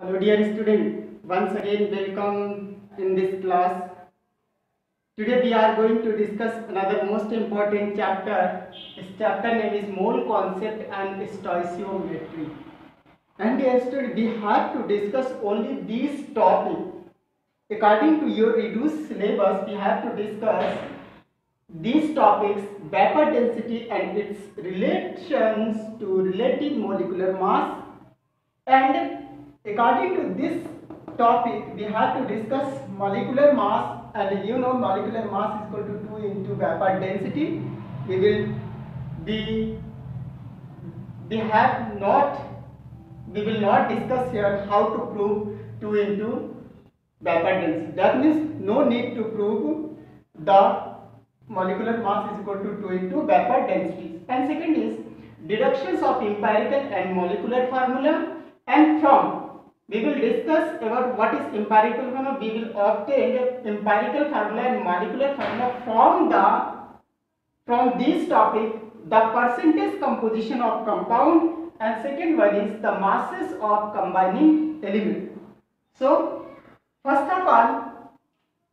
Hello dear student, once again welcome in this class. Today we are going to discuss another most important chapter. This chapter name is mole concept and stoichiometry. And dear student, we have to discuss only these topics. According to your reduced syllabus, we have to discuss these topics: vapor density and its relations to relative molecular mass. And according to this topic, we have to discuss molecular mass, and you know molecular mass is equal to 2 into vapor density. We will be we have not we will not discuss here how to prove 2 into vapor density. That means no need to prove the molecular mass is equal to 2 into vapor density. And second is deductions of empirical and molecular formula. And from we will discuss about what is empirical formula. We will obtain empirical formula and molecular formula from this topic, the percentage composition of compound, and second one is the masses of combining element. So first of all,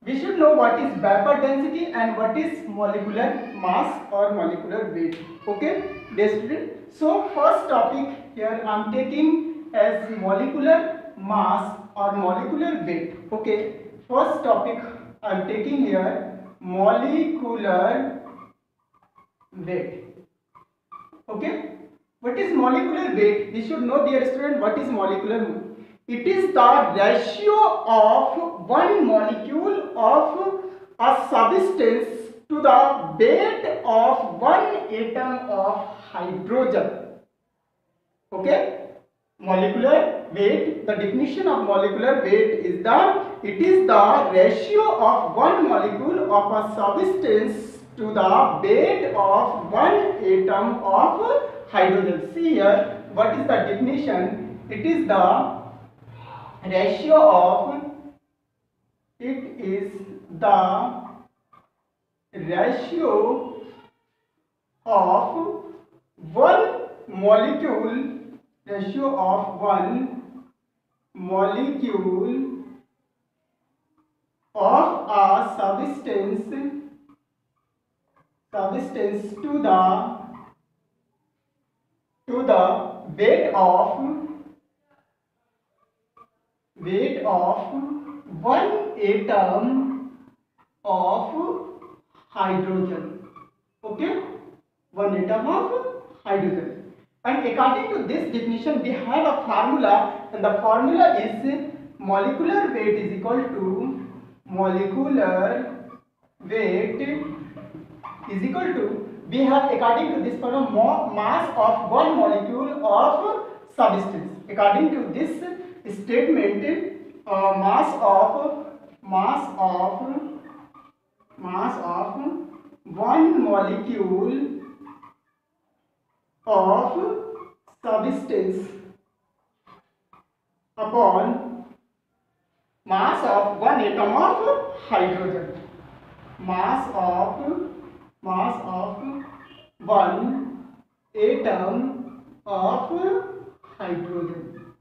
we should know what is vapor density and what is molecular mass or molecular weight. Okay, dear student. So first topic here I am taking as molecular mass or molecular weight. Okay, first topic I am taking here molecular weight. Okay, what is molecular weight? We should know, dear student, what is molecular weight. It is the ratio of one molecule of a substance to the weight of one atom of hydrogen. Okay, molecular weight, the definition of molecular weight is it is the ratio of one molecule of a substance to the weight of one atom of hydrogen. See here, what is the definition? It is the ratio of one molecule of a substance to the weight of one atom of hydrogen. Okay, one atom of hydrogen. And according to this definition, we have a formula, and the formula is molecular weight is equal to we have, according to this formula, mass of one molecule of substance. According to this statement, mass of one molecule of substance upon mass of one atom of hydrogen. Mass of one atom of hydrogen.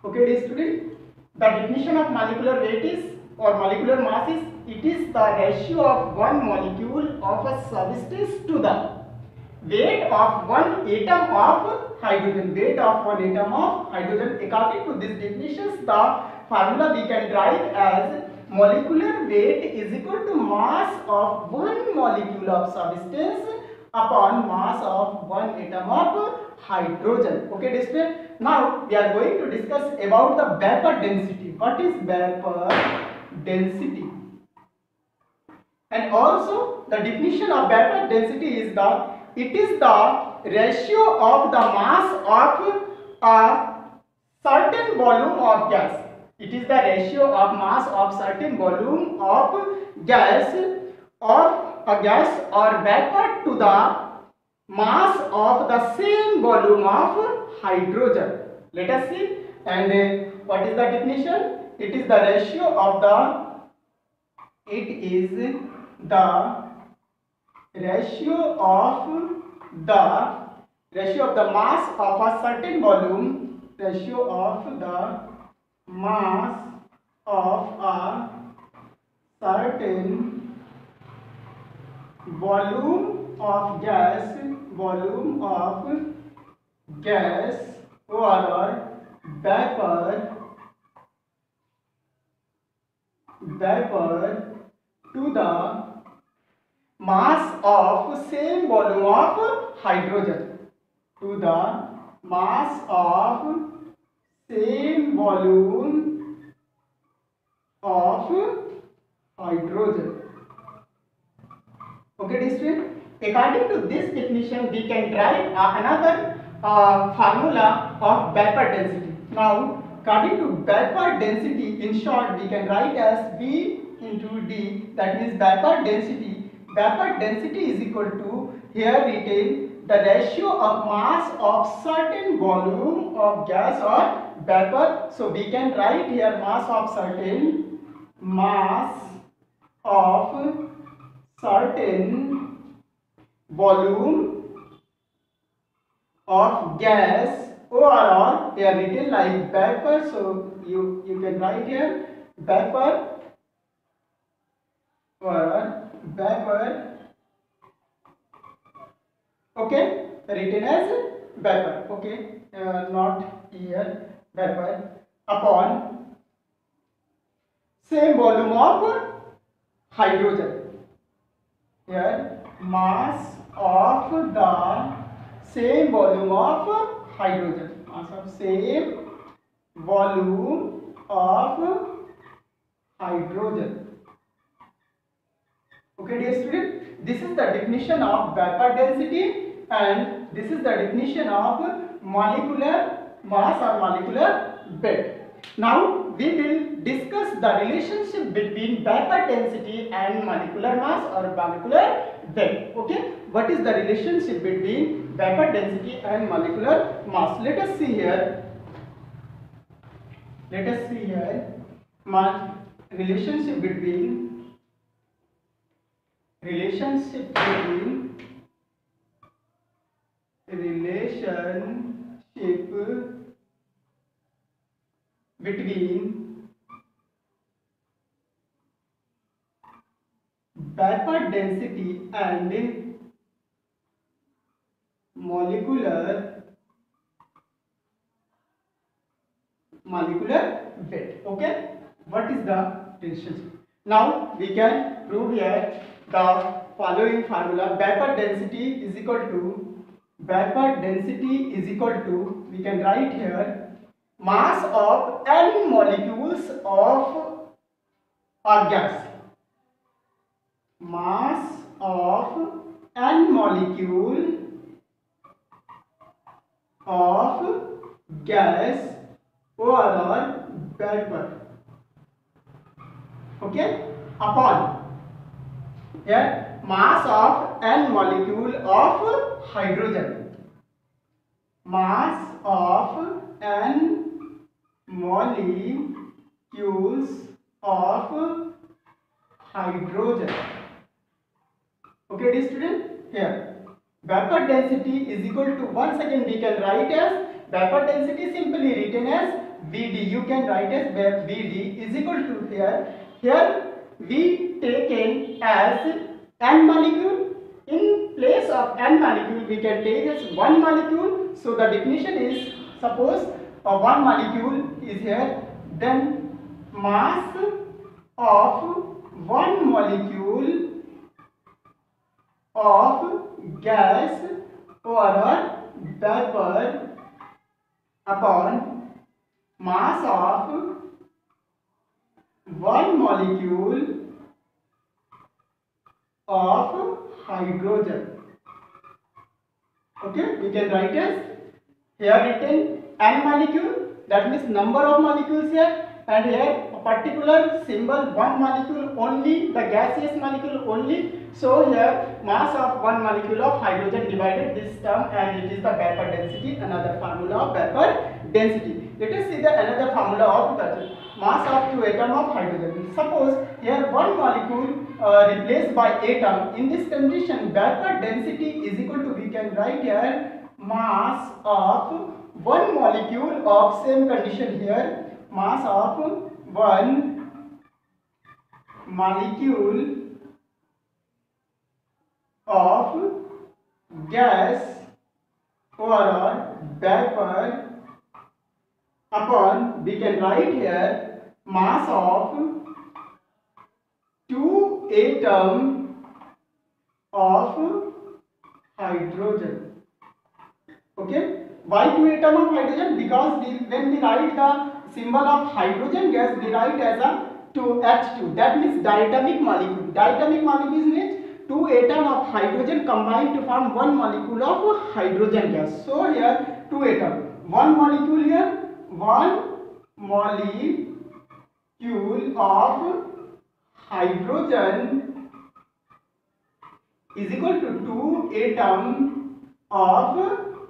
Okay, dear student, the definition of molecular weight is or molecular mass is it is the ratio of one molecule of a substance to the weight of one atom of hydrogen. Weight of one atom of hydrogen. According to these definitions, the formula we can write as molecular weight is equal to mass of one molecule of substance upon mass of one atom of hydrogen. Okay, dear student. Now we are going to discuss about the vapor density. What is vapor density? And also the definition of vapor density is it is the ratio of the mass of a certain volume of gas. It is the ratio of mass of certain volume of gas or vapor to the mass of the same volume of hydrogen. Let us see. And what is the definition? It is the ratio of the mass of a certain volume, ratio of the mass of a certain volume of gas or vapor to the mass of same volume of hydrogen, to the mass of same volume of hydrogen. Okay, dear student. According to this definition, we can write another formula of vapor density. Now, according to vapor density, in short, we can write as V into D. That means vapor density. Vapor density is equal to, here written, the ratio of mass of certain volume of gas or vapor. So we can write here mass of certain volume of gas or they are written like vapor. So you can write here vapor or vapor. Okay, written as vapor. Okay, not here, vapor upon same volume of hydrogen. Here mass of the same volume of hydrogen, mass of same volume of hydrogen. Okay, dear student, this is the definition of vapor density and this is the definition of molecular mass or molecular weight. Now we will discuss the relationship between vapor density and molecular mass or molecular weight. Okay, what is the relationship between vapor density and molecular mass? Let us see here. Relationship between vapor density and molecular weight. Okay, what is the relationship? Now we can prove here the following formula. Vapor density is equal to, we can write here, mass of n molecules of or gas. Mass of n molecule of gas or vapor. Okay, upon here mass of n molecule of hydrogen. Mass of n molecules of hydrogen. Okay, dear student, here vapor density is equal to, once again we can write as vapor density simply written as Vd. You can write as Vd is equal to, here we taken as n molecule. In place of n molecule we can take as one molecule. So the definition is, suppose one molecule is here, then mass of one molecule of gas or vapor upon mass of one molecule of hydrogen. Okay, we can write as, here written n molecule, that means number of molecules here, and here a particular symbol, one molecule only, the gaseous molecule only. So here mass of one molecule of hydrogen divided this term, and it is the vapor density, another formula of vapor density. Let us see the another formula of the mass of two atom of hydrogen. Suppose here one molecule replaced by atom. In this condition vapor density is equal to, we can write here, mass of one molecule of same condition here, mass of one molecule of gas or vapor upon, we can write here, mass of two atom of hydrogen. Okay, why two atom of hydrogen? Because when we write the symbol of hydrogen gas, we write as a 2H2. That means diatomic molecule. Diatomic molecule means two atom of hydrogen combined to form one molecule of hydrogen gas. So here two atom, one molecule here, one molecule of hydrogen is equal to two atom of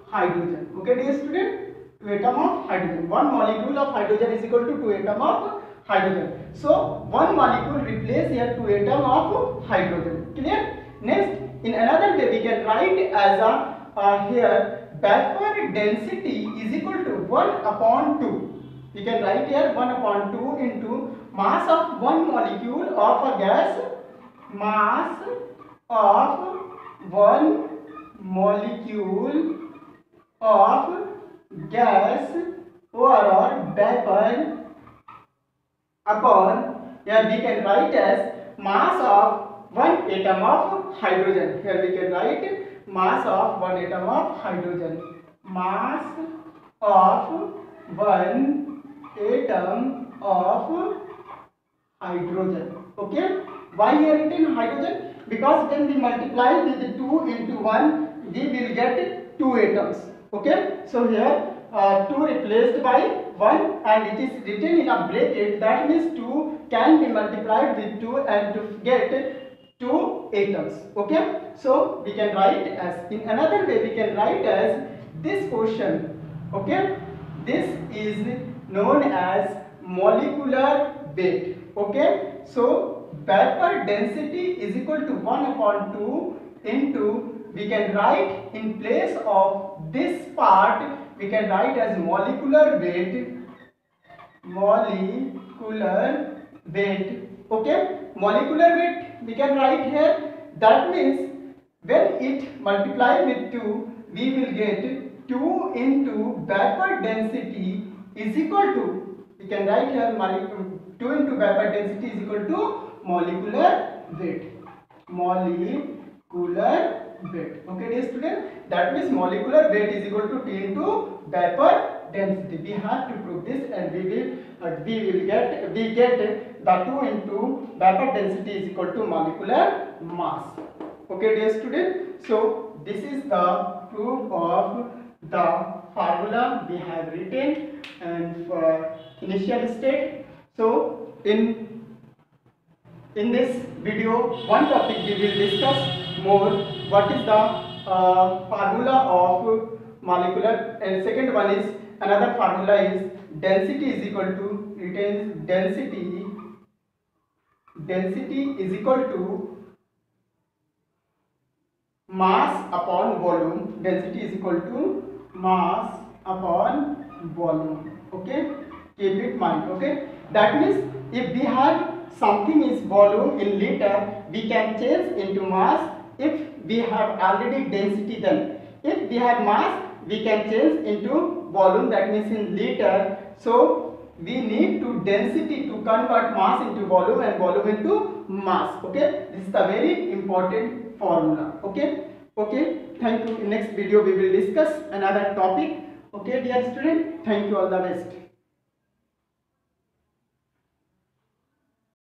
hydrogen. Okay, dear student, two atom of hydrogen. One molecule of hydrogen is equal to two atom of hydrogen. So one molecule replace here two atom of hydrogen. Clear? Next, in another way we can write as a here vapor density is equal to 1 upon 2. We can write here 1 upon 2 into mass of one molecule of a gas, mass of one molecule of gas or vapor upon, here we can write as mass of one atom of hydrogen. Here we can write mass of one atom of hydrogen. Mass of one atom of hydrogen. Okay, why here written hydrogen? Because when we multiply with 2 into 1, we will get 2 atoms. Okay, so here 2 replaced by 1 and it is written in a bracket. That means 2 can be multiplied with 2 and to get 2 atoms. Okay, so we can write as, in another way we can write as this portion. Okay, this is known as molecular weight. Okay, so vapor density is equal to 1 upon 2 into, we can write in place of this part, we can write as molecular weight. Molecular weight. Okay, molecular weight we can write here. That means when it multiply with 2, we will get 2 into vapor density is equal to, we can write here 2 into vapor density is equal to molecular weight. Molecular weight. Okay, dear student, that means molecular weight is equal to T into vapor density. We have to prove this and we get the 2 into vapor density is equal to molecular mass. Okay, dear student, so this is the proof of the formula we have written and for initial state. So in this video, one topic we will discuss more, what is the formula of molecular, and second one is, another formula is density is equal to, retains density is equal to mass upon volume. Density is equal to mass upon volume. Okay, keep it in mind. Okay, that means if we have something is volume in liter, we can change into mass if we have already density. Then if we have mass, we can change into volume, that means in liter. So we need to density to convert mass into volume and volume into mass. Okay, this is the very important formula. Okay, thank you. In next video we will discuss another topic. Okay, dear student, thank you, all the best.